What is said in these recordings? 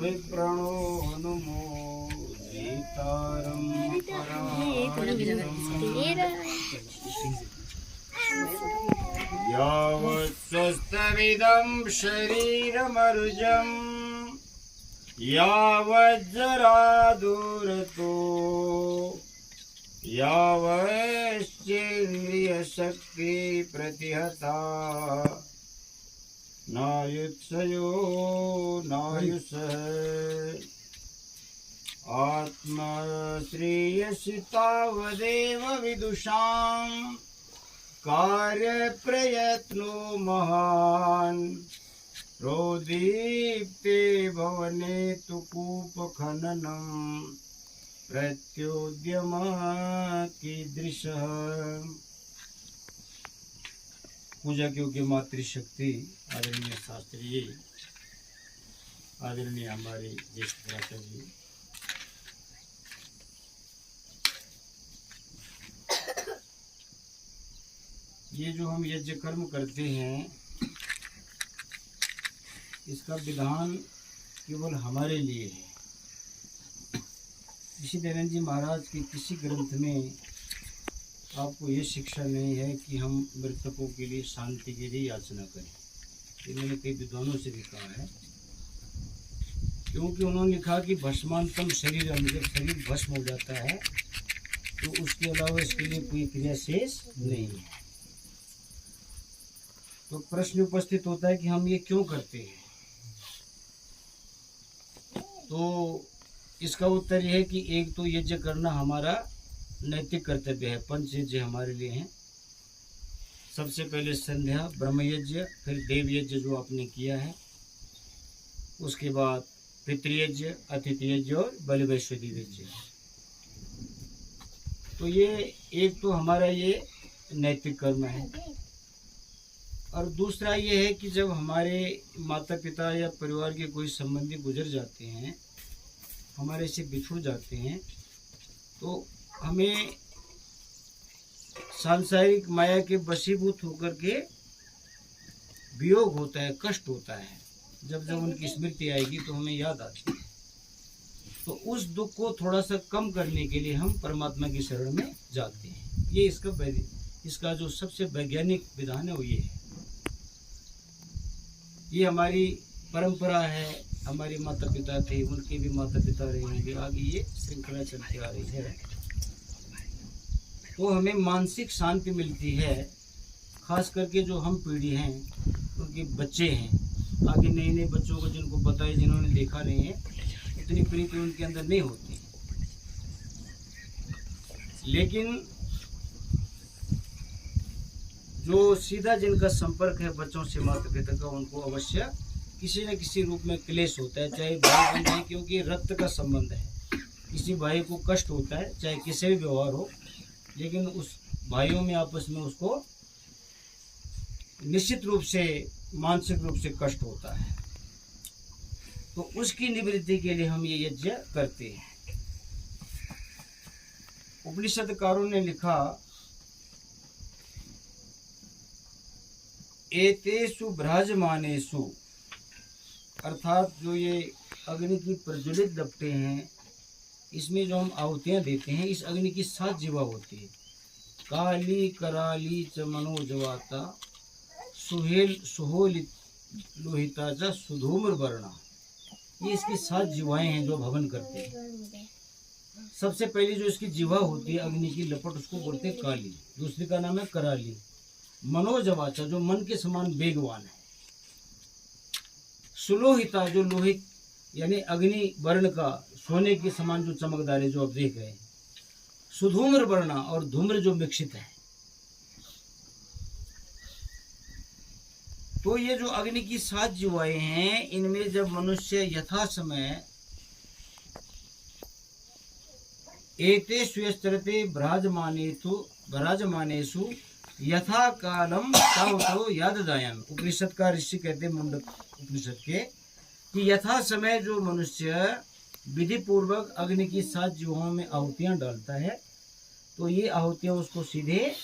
विप्रणो हनुमोदितारं यावत् स्वस्थमिदं शरीरमरुजं यावज्जरादुरतो यावश्चेन्द्रियशक्ति प्रतिहता नायुत्सयो नायुषः आत्मश्रेयसि तावदेव विदुषां कार्यप्रयत्नो महान् प्रोदीप्ते भवने तु कूपखननं प्रत्योद्यमः कीदृशः। पूजा के योग्य मातृशक्ति आदरणीय शास्त्री जी, आदरणीय हमारे ज्येष्ठ भ्राता जी, ये जो हम यज्ञ कर्म करते हैं इसका विधान केवल हमारे लिए है। ऋषिदयानंद जी महाराज के किसी ग्रंथ में आपको ये शिक्षा नहीं है कि हम मृतकों के लिए शांति के लिए याचना करें। इन्होंने कई विद्वानों से भी कहा है, क्योंकि उन्होंने लिखा कि भस्मांतम शरीर, जब शरीर भस्म हो जाता है तो उसके अलावा इसके लिए कोई क्रिया शेष नहीं है। तो प्रश्न उपस्थित होता है कि हम ये क्यों करते हैं। तो इसका उत्तर यह है कि एक तो यज्ञ करना हमारा नैतिक कर्तव्य है। पंच यज्ञ हमारे लिए हैं। सबसे पहले संध्या, ब्रह्म यज्ञ, फिर देव यज्ञ जो आपने किया है, उसके बाद पितृयज्ञ, अतिथि यज्ञ और बलि वैश्वदी यज्ञ। तो ये एक तो हमारा ये नैतिक कर्म है। और दूसरा ये है कि जब हमारे माता पिता या परिवार के कोई संबंधी गुजर जाते हैं, हमारे से बिछुड़ जाते हैं, तो हमें सांसारिक माया के वशीभूत होकर के वियोग होता है, कष्ट होता है। जब जब उनकी स्मृति आएगी तो हमें याद आती है। तो उस दुख को थोड़ा सा कम करने के लिए हम परमात्मा की शरण में जाते हैं। ये इसका जो सबसे वैज्ञानिक विधान है वो ये है। ये हमारी परंपरा है। हमारे माता पिता थे, उनके भी माता पिता रहे होंगे, आगे ये श्रृंखला चलती आ रही है। तो हमें मानसिक शांति मिलती है। खास करके जो हम पीढ़ी हैं, उनके बच्चे हैं, आगे नए नए बच्चों को जिनको पता है, जिन्होंने देखा नहीं है, इतनी प्रीति उनके अंदर नहीं होती। लेकिन जो सीधा जिनका संपर्क है बच्चों से माता पिता का, उनको अवश्य किसी न किसी रूप में क्लेश होता है, चाहे भाई बहन है, क्योंकि रक्त का संबंध है। किसी भाई को कष्ट होता है, चाहे किसी भी व्यवहार हो, लेकिन उस भाइयों में आपस में उसको निश्चित रूप से मानसिक रूप से कष्ट होता है। तो उसकी निवृत्ति के लिए हम ये यज्ञ करते हैं। उपनिषदकारों ने लिखा, एतेषु भ्राजमानेषु, अर्थात जो ये अग्नि की प्रज्वलित दपटे हैं, इसमें जो हम आहुतियाँ देते हैं, इस अग्नि की 7 जीवा होती है। काली कराली च मनोजवाता सुहेल सुहोलिता च सुधूम्र वर्णा। ये इसकी 7 जीवाएं हैं जो भवन करते हैं। सबसे पहली जो इसकी जीवा होती है अग्नि की लपट, उसको बोलते हैं काली। दूसरी का नाम है कराली। मनोजवाचा, जो मन के समान वेगवान है। सुलोहिता, जो लोहित यानी अग्नि वर्ण का, सोने के समान जो चमकदार है, जो आप देख रहे हैं। सुधूम्र वर्णा, और धूम्र जो मिश्रित है। तो ये जो अग्नि की 7 जीवाएं हैं, इनमें जब मनुष्य यथा समय एतेषु यश्चरते भ्राजमानेषु यथा कालम तावतो याददायन। उपनिषद का ऋषि कहते हैं, मुंडक उपनिषद के, कि यथा समय जो मनुष्य विधि पूर्वक अग्नि की 7 जीवों में आहुतियां डालता है, तो ये आहुतियां उसको सीधे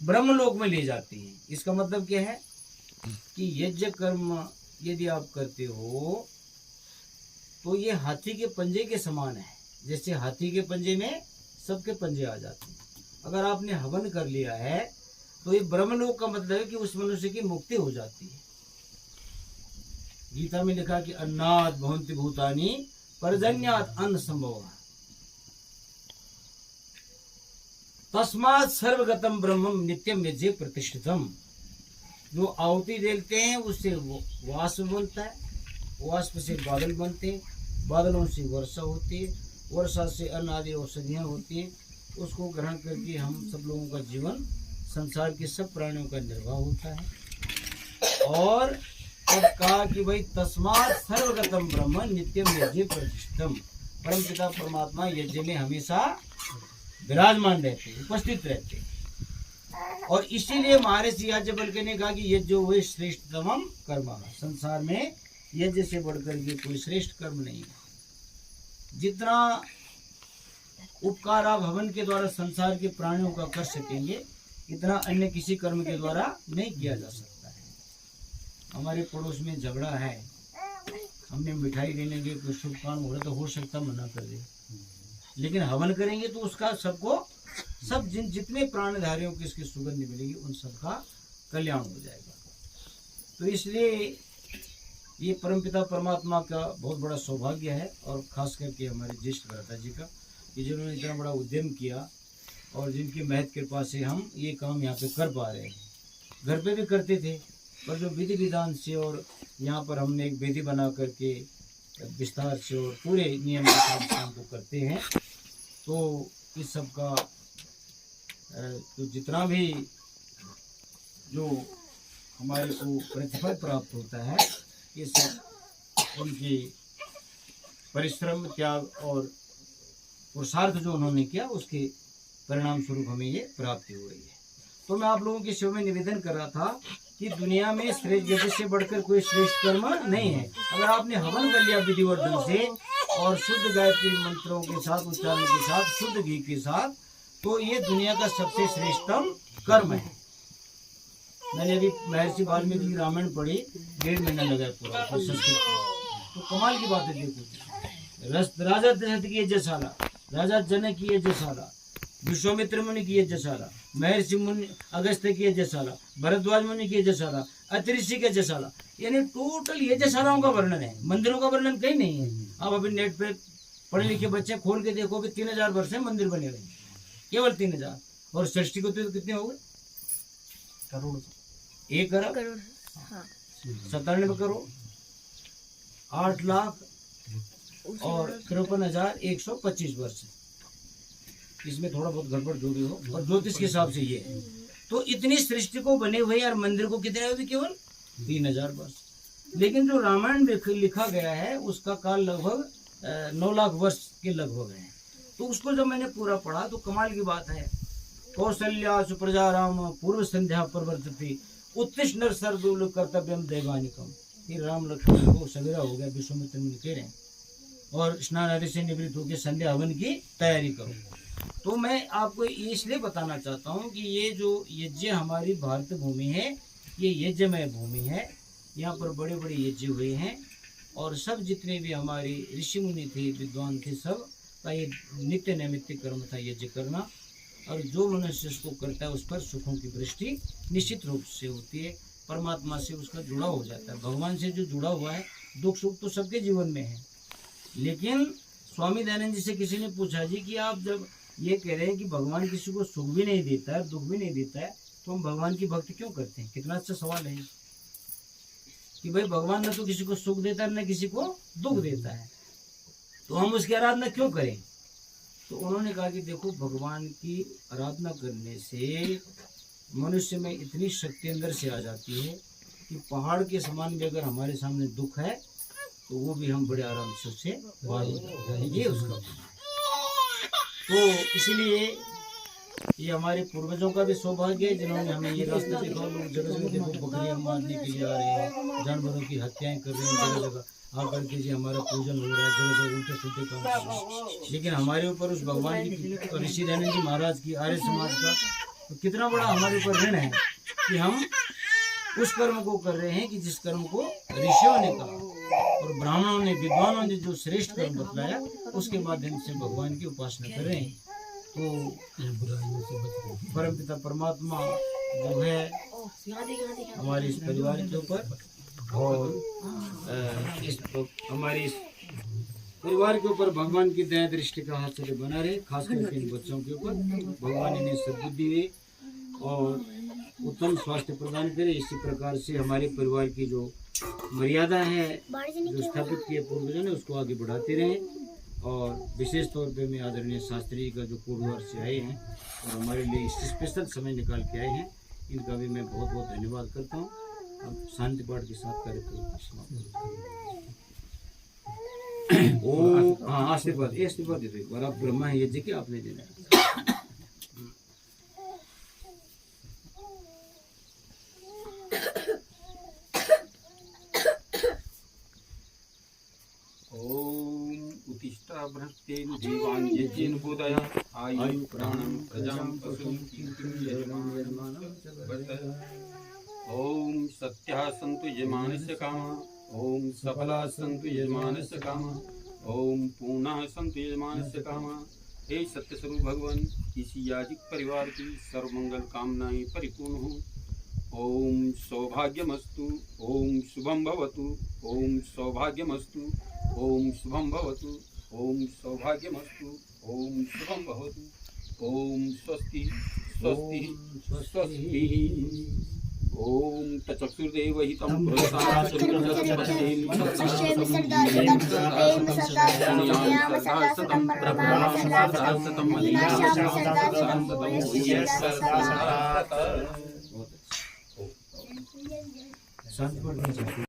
ब्रह्मलोक में ले जाती हैं। इसका मतलब क्या है कि यज्ञ कर्म यदि आप करते हो तो ये हाथी के पंजे के समान है। जैसे हाथी के पंजे में सबके पंजे आ जाते हैं। अगर आपने हवन कर लिया है तो ये ब्रह्मलोक का मतलब है कि उस मनुष्य की मुक्ति हो जाती है। गीता में लिखा कि अन्नात् भवन्ति भूतानि पर्जन्यात् अन्न संभवः तस्मात् सर्वगतम ब्रह्मम नित्यम यज्ञ प्रतिष्ठितम। जो आहुति देते हैं उससे वाष्प बनता है, वाष्प से बादल बनते हैं, बादलों से वर्षा होती है, वर्षा से अन्न आदि औषधियाँ होती हैं। उसको ग्रहण करके हम सब लोगों का जीवन, संसार के सब प्राणियों का निर्वाह होता है। और तब कहा कि भाई तस्मात् सर्वगतम ब्रह्म नित्यम यज्ञ प्रतिष्ठितम। परमपिता परमात्मा यज्ञ में हमेशा विराजमान रहते, उपस्थित रहते। और इसीलिए महर्षि याज्ञवल्क्य ने कहा कि यज्ञ हुए श्रेष्ठतम कर्म। संसार में यज्ञ से बढ़कर के कोई श्रेष्ठ कर्म नहीं है। जितना उपकार आप हवन के द्वारा संसार के प्राणियों का कर सकेंगे, इतना अन्य किसी कर्म के द्वारा नहीं किया जा सकता है। हमारे पड़ोस में झगड़ा है, हमने मिठाई देने के कोई शुभ काम हो रहा तो हो सकता मना कर दे, लेकिन हवन करेंगे तो उसका सबको, सब जितने प्राणधारियों की इसकी सुगंध मिलेगी उन सबका कल्याण हो जाएगा। तो इसलिए ये परमपिता परमात्मा का बहुत बड़ा सौभाग्य है। और खास करके हमारे ज्येष्ठ भ्राता जी का, कि जिन्होंने इतना बड़ा उद्यम किया और जिनकी महत कृपा से हम ये काम यहाँ पे कर पा रहे हैं। घर पे भी करते थे, पर जो विधि विधान से और यहाँ पर हमने एक वेदी बना करके विस्तार से और पूरे नियम के साथ काम को करते हैं, तो इस सब का तो जितना भी जो हमारे को प्रतिफल प्राप्त होता है, ये सब उनकी परिश्रम, त्याग और पुरुषार्थ जो उन्होंने किया, उसके परिणाम स्वरूप हमें ये प्राप्ति हो रही है। तो मैं आप लोगों की सेवा में निवेदन कर रहा था कि दुनिया में श्रेष्ठ यज्ञ से बढ़कर कोई श्रेष्ठ कर्म नहीं है। अगर आपने हवन कर लिया विधिवत ढंग से और शुद्ध गायत्री मंत्रों के साथ, उच्चारण के साथ, शुद्ध घी के साथ, तो ये दुनिया का सबसे श्रेष्ठतम कर्म है। मैंने अभी महर्षि वाल्मीकि की रामायण पढ़ी, 1.5 महीना लगा पूरा संस्कृत में। तो कमाल की बात है। देखो, राजा दशरथ की यज्ञशाला, राजा जनक की यज्ञशाला, विश्वामित्र मुनि की यज्ञशाला, महर्षि मुनि अगस्त्य की यज्ञशाला, भरद्वाज मुनि की यज्ञशाला, अत्रि ऋषि की यज्ञशाला, यानी टोटल यज्ञशालाओं का वर्णन है। मंदिरों का वर्णन कहीं नहीं है। आप अभी नेट पे पढ़े लिखे बच्चे खोल के देखोगे 3000 वर्ष से मंदिर बने हुए, केवल 3000। और सृष्टि को तो कितने हो गए? करोड़, 1 अरब 97 करोड़, 8 लाख और 53,125 वर्ष। इसमें थोड़ा बहुत गड़बड़ जो भी हो, और ज्योतिष के हिसाब से ये है। तो इतनी सृष्टि को बने हुए और मंदिर को कितने हुए? केवल 3000 वर्ष। लेकिन जो रामायण में लिखा गया है उसका काल लगभग 9 लाख वर्ष के लगभग है। तो उसको जब मैंने पूरा पढ़ा तो कमाल की बात है। कौशल्या सुप्रजा राम पूर्व संध्या प्रवर्तते उत्तिष्ठ नर सर्वदूल कर्तव्यम दैवानिकम। ये राम लक्ष्मण को सवेरा हो गया, विश्वामित्र मुनि कह रहे हैं, और स्नान आदि से निवृत्त होकर संध्या हवन की तैयारी करो। तो मैं आपको इसलिए बताना चाहता हूँ कि ये जो यज्ञ हमारी भारत भूमि है, ये यज्ञमय भूमि है। यहाँ पर बड़े बड़े यज्ञ हुए हैं और सब जितने भी हमारे ऋषि मुनि थे, विद्वान थे, सब का ये नित्य नैमित्तिक कर्म था यज्ञ करना। और जो मनुष्य इसको करता है उस पर सुखों की दृष्टि निश्चित रूप से होती है। परमात्मा से उसका जुड़ा हो जाता है। भगवान से जो जुड़ा हुआ है, दुख सुख तो सबके जीवन में है। लेकिन स्वामी दयानंद जी से किसी ने पूछा, जी कि आप जब ये कह रहे हैं कि भगवान किसी को सुख भी नहीं देता है, दुख भी नहीं देता है, तो हम भगवान की भक्ति क्यों करते हैं? कितना अच्छा सवाल है कि भाई भगवान न तो किसी को सुख देता है, न किसी को दुख देता है, तो हम उसकी आराधना क्यों करें? तो उन्होंने कहा कि देखो, भगवान की आराधना करने से मनुष्य में इतनी शक्ति अंदर से आ जाती है कि पहाड़ के समान भी अगर हमारे सामने दुख है तो वो भी हम बड़े आराम से उससे पार हो जाएंगे। उसका तो इसलिए ये हमारे पूर्वजों का भी सौभाग्य है जिन्होंने हमें ये रास्ता दिखाया। लोग जगह जगह देखो बकरियां मारने के लिए आ रहे हैं, जानवरों की हत्याएं कर रहे हैं, जगह जगह आकर के जी हमारा पूजन हो रहा है, जगह जगह उल्टे सुलटे काम कर रहे हैं। लेकिन हमारे ऊपर उस भगवान की, ऋषि दयानंद जी महाराज की, आर्य समाज का तो कितना बड़ा हमारे ऊपर ऋण है कि हम उस कर्म को कर रहे हैं कि जिस कर्म को ऋषियों ने कहा और ब्राह्मणों ने, विद्वानों ने जो श्रेष्ठ कर्म बतलाया उसके माध्यम से भगवान की उपासना कर रहे हैं। तो परमपिता परमात्मा जो है हमारे इस परिवार के ऊपर और हमारे इस परिवार के ऊपर भगवान की दया दृष्टि का हाथ से बना रहे, खास करके इन बच्चों के ऊपर भगवान इन्हें सद्बुद्धि दे और उत्तम स्वास्थ्य प्रदान करे। इसी प्रकार से हमारे परिवार की जो मर्यादा है जो स्थापित किए पूर्वजों ने उसको आगे बढ़ाते रहें। और विशेष तौर पे मैं आदरणीय शास्त्री का जो कोडवार से आए हैं और हमारे लिए स्पेशल समय निकाल के आए हैं, इनका भी मैं बहुत बहुत धन्यवाद करता हूँ। अब शांति पाठ के साथ कार्यक्रम ओ हाँ आशीर्वाद दे दो एक बार। आप ब्रह्मा यज्ञ के आपने देना है। भ्रष्टेन देवान् यज्ञेन बोधय आयु प्राणं प्रजां पशुं कीर्तिं यजमानं ओम सत्याः सन्तु यजमानस्य कामः ओम सफलाः सन्तु यजमानस्य कामः ओम पूर्णाः सन्तु यजमानस्य कामः। हे सत्य स्वरूप भगवान, इसी याजिक परिवार की सर्वमंगल कामनाएं परिपूर्ण हो। ओम सौभाग्यमस्तु, ओम शुभम भवतु, ओम सौभाग्यमस्तु, ओम शुभम भवतु, ओम सौभाग्यमस्तु, ओम शुभम भवतु, ओम स्वस्ति स्वस्ति स्वस्ति। ओम तचक्षुर्देव हितं शांति